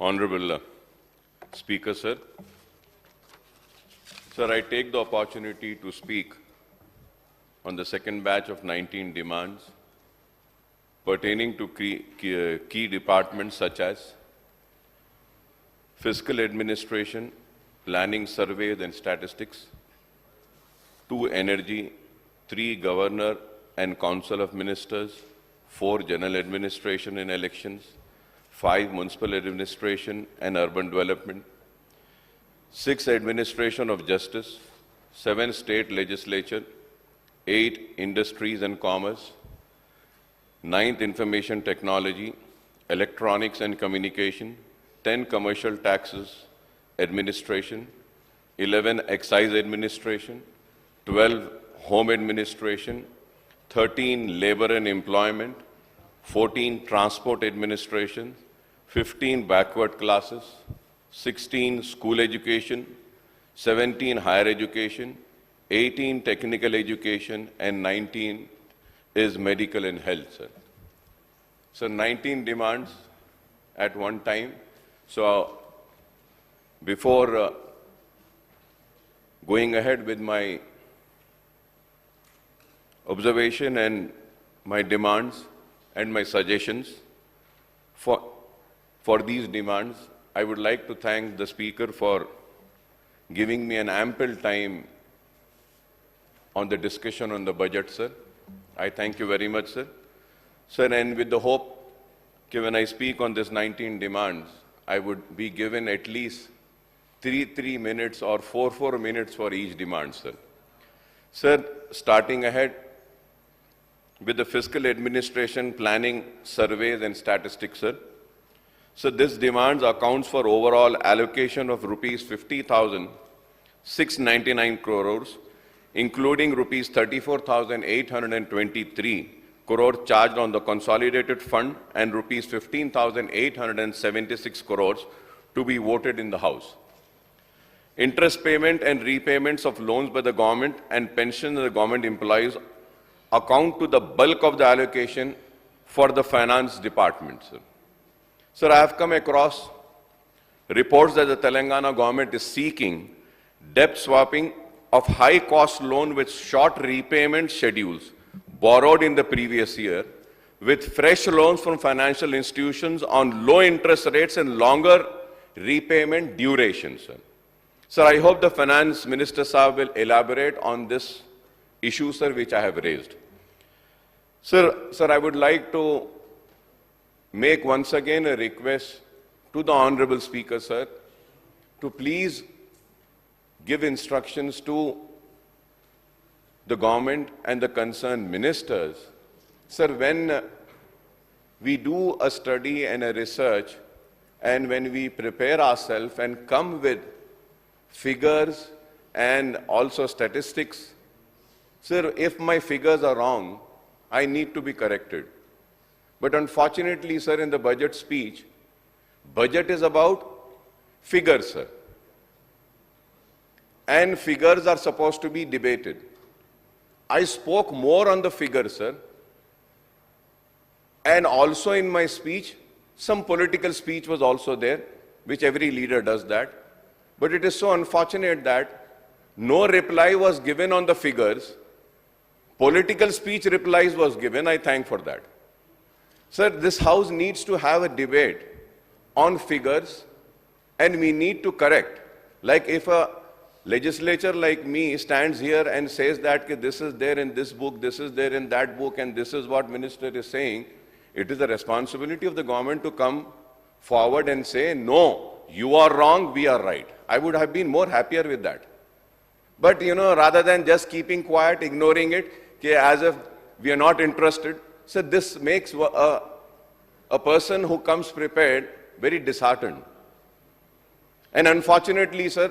Honorable Speaker, sir. Sir, I take the opportunity to speak on the second batch of 19 demands pertaining to key departments such as fiscal administration, planning, surveys and statistics, 2 energy, 3 governor and council of ministers, 4 general administration and elections, 5 municipal administration and urban development, 6 administration of justice, 7 state legislature, 8 industries and commerce, 9th information technology, electronics and communication, 10 commercial taxes administration, 11 excise administration, 12 home administration, 13 labor and employment, 14 transport administration, 15 backward classes, 16 school education, 17 higher education, 18 technical education, and 19 is medical and health, sir. So 19 demands at one time. So before going ahead with my observation and my demands and my suggestions for these demands, I would like to thank the Speaker for giving me an ample time on the discussion on the budget, sir. I thank you very much, sir. Sir, and with the hope that when I speak on this 19 demands, I would be given at least 3 minutes or 4 minutes for each demand, sir. Sir, starting ahead with the fiscal administration, planning, surveys and statistics, sir. So this demands accounts for overall allocation of rupees 50,699 crores, including rupees 34,823 crore charged on the consolidated fund and rupees 15,876 crores to be voted in the House. Interest payment and repayments of loans by the government and pensions of the government employees account to the bulk of the allocation for the finance department, sir. Sir, I have come across reports that the Telangana government is seeking debt swapping of high-cost loan with short repayment schedules borrowed in the previous year with fresh loans from financial institutions on low interest rates and longer repayment duration, sir. Sir, I hope the Finance Minister Sahab will elaborate on this issue, sir, which I have raised. Sir, I would like to make once again a request to the Honorable Speaker, sir, to please give instructions to the government and the concerned ministers. Sir, when we do a study and a research and when we prepare ourselves and come with figures and also statistics, sir, if my figures are wrong, I need to be corrected. But unfortunately, sir, in the budget speech, budget is about figures, sir. And figures are supposed to be debated. I spoke more on the figures, sir. And also in my speech, some political speech was also there, which every leader does that. But it is so unfortunate that no reply was given on the figures. Political speech replies was given. I thank for that. Sir, this House needs to have a debate on figures and we need to correct. Like if a legislature like me stands here and says that this is there in this book, this is there in that book, and this is what minister is saying, it is the responsibility of the government to come forward and say, no, you are wrong, we are right. I would have been more happier with that. But, rather than just keeping quiet, ignoring it, as if we are not interested, so this makes a person who comes prepared very disheartened. And unfortunately, sir,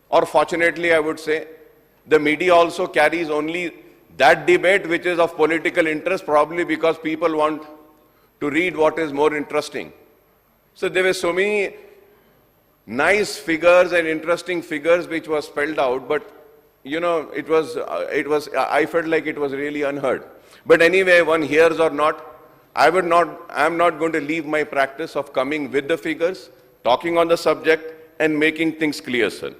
or fortunately, I would say, the media also carries only that debate which is of political interest, probably because people want to read what is more interesting. So there were so many nice figures and interesting figures which were spelled out, but I felt like it was really unheard. But anyway, one hears or not, I am not going to leave my practice of coming with the figures, talking on the subject and making things clear, sir.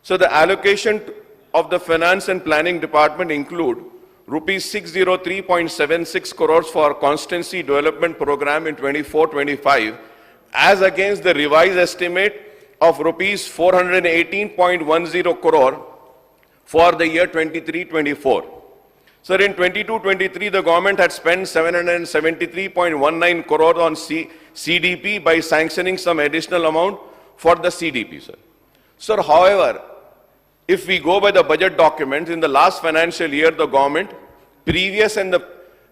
So the allocation of the Finance and Planning Department include rupees 603.76 crores for Constituency Development Program in 24-25 as against the revised estimate of rupees 418.10 crore for the year 23-24. Sir, in 22-23, the government had spent 773.19 crore on CDP by sanctioning some additional amount for the CDP, sir. Sir, however, if we go by the budget documents, in the last financial year, the government, previous and the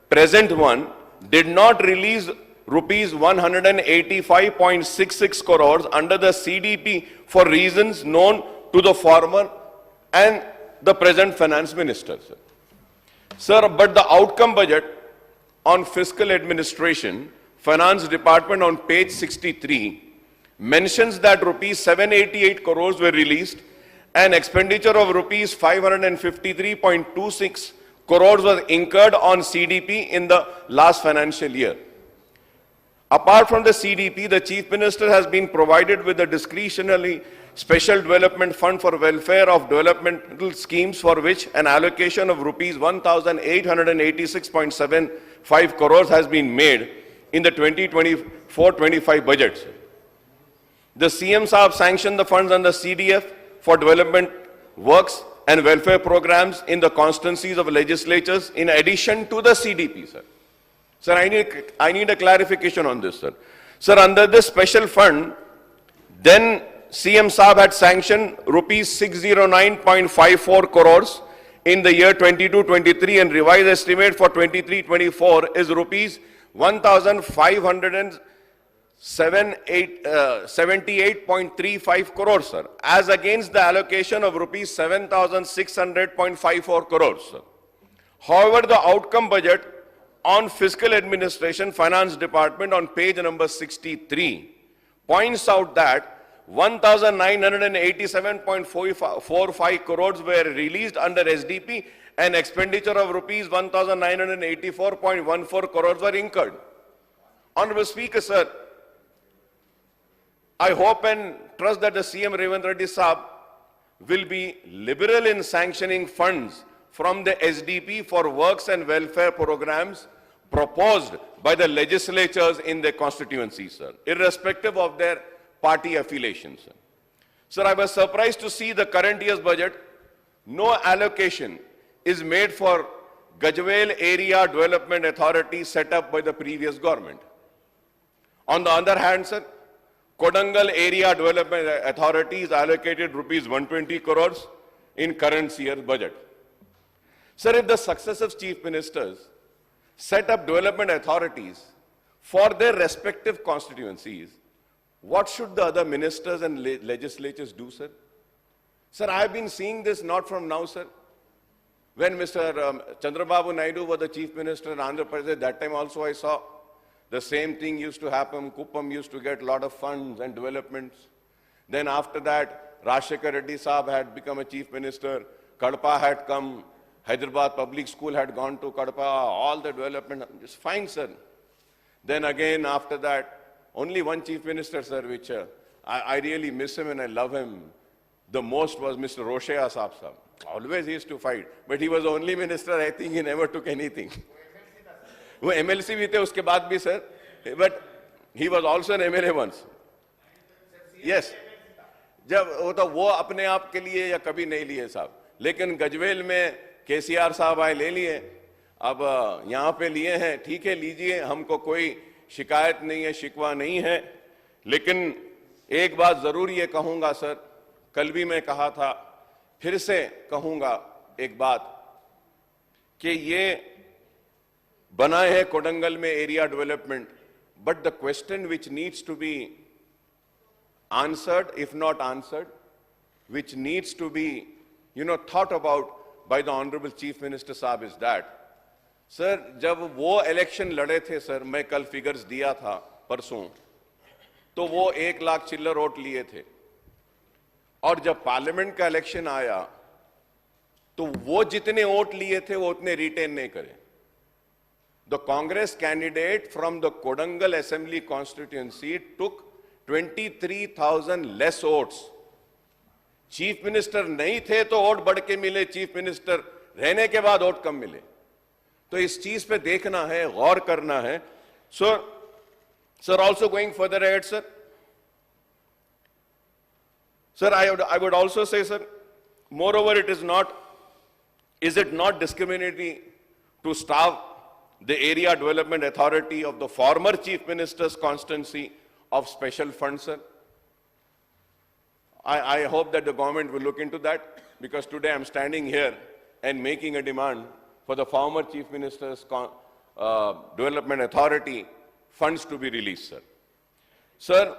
present one, did not release rupees 185.66 crores under the CDP for reasons known to the former and the present finance minister, sir. Sir, but the outcome budget on fiscal administration, finance department on page 63 mentions that rupees 788 crores were released and expenditure of rupees 553.26 crores was incurred on CDP in the last financial year. Apart from the CDP, the Chief Minister has been provided with a discretionary special development fund for welfare of developmental schemes for which an allocation of rupees 1,886.75 crores has been made in the 2024-25 budget. The CM Saab sanctioned the funds under CDF for development works and welfare programs in the constituencies of legislatures in addition to the CDP, sir. Sir, I need a clarification on this, sir. Sir, under this special fund, then CM Saab had sanctioned rupees 609.54 crores in the year 22-23 and revised estimate for 23-24 is rupees 1,578.35 crores, sir, as against the allocation of rupees 7,600.54 crores, sir. However, the outcome budget on fiscal administration finance department on page number 63 points out that 1,987.45 crores were released under SDP and expenditure of rupees 1,984.14 crores were incurred. Honorable Speaker, sir, I hope and trust that the CM Revanth Reddy Saab will be liberal in sanctioning funds from the SDP for works and welfare programs proposed by the legislatures in their constituencies, sir, irrespective of their party affiliations. Sir. Sir, I was surprised to see the current year's budget, no allocation is made for Gajwel Area Development Authority set up by the previous government. On the other hand, sir, Kodangal Area Development Authority is allocated rupees 120 crores in current year's budget. Sir, if the successive chief ministers set up development authorities for their respective constituencies, what should the other ministers and legislatures do, sir? Sir, I have been seeing this not from now, sir. When Mr. Chandrababu Naidu was the chief minister in Andhra Pradesh, that time also I saw the same thing used to happen. Kuppam used to get a lot of funds and developments. Then after that, Rajshekhar Reddy Saab had become a chief minister. Kadapa had come. Hyderabad Public School had gone to Kadapa. All the development, just fine, sir. Then again, after that, only one chief minister, sir, which I really miss him and I love him the most was Mr. Roshaya Saab. Always he used to fight. But he was the only minister, I think he never took anything. वो MLC भी थे उसके बाद भी sir, but he was also an MLA once. Yes. जब वो अपने आप के लिए या कभी नहीं लिए साहब, लेकिन गजवेल में KCR साहब आए ले लिए, अब यहाँ पे लिए हैं, ठीक है लीजिए, हमको कोई शिकायत नहीं है, शिकवा नहीं है, लेकिन एक बात जरूर ये कहूंगा सर, कल भी मैं कहा था, फिर से कहूंगा एक बात कि ये बनाए हैं कोडंगल में area development, but the question which needs to be answered, if not answered, which needs to be, thought about by the Honorable Chief Minister Saab is that, sir, जब वो इलेक्शन लड़े थे सर, मैं कल फिगर्स दिया था परसों, तो वो 1 लाख चिल्लर वोट लिए थे, और जब पार्लियामेंट का इलेक्शन आया, तो वो जितने वोट लिए थे वो उतने रिटेन नहीं करे. The Congress candidate from the Kodangal Assembly constituency took 23,000 less votes. Chief minister नहीं थे तो वोट बढ़ के मिले, चीफ मिनिस्टर रहने के बाद वोट कम मिले. तो इस चीज पे देखना है, गौर करना है. Sir, also going further ahead, sir. Sir, I would also say, sir, moreover, is it not discriminatory to starve the area development authority of the former chief minister's constituency of special funds, sir? I hope that the government will look into that, because today I'm standing here and making a demand for the former chief minister's development authority funds to be released, sir. Sir,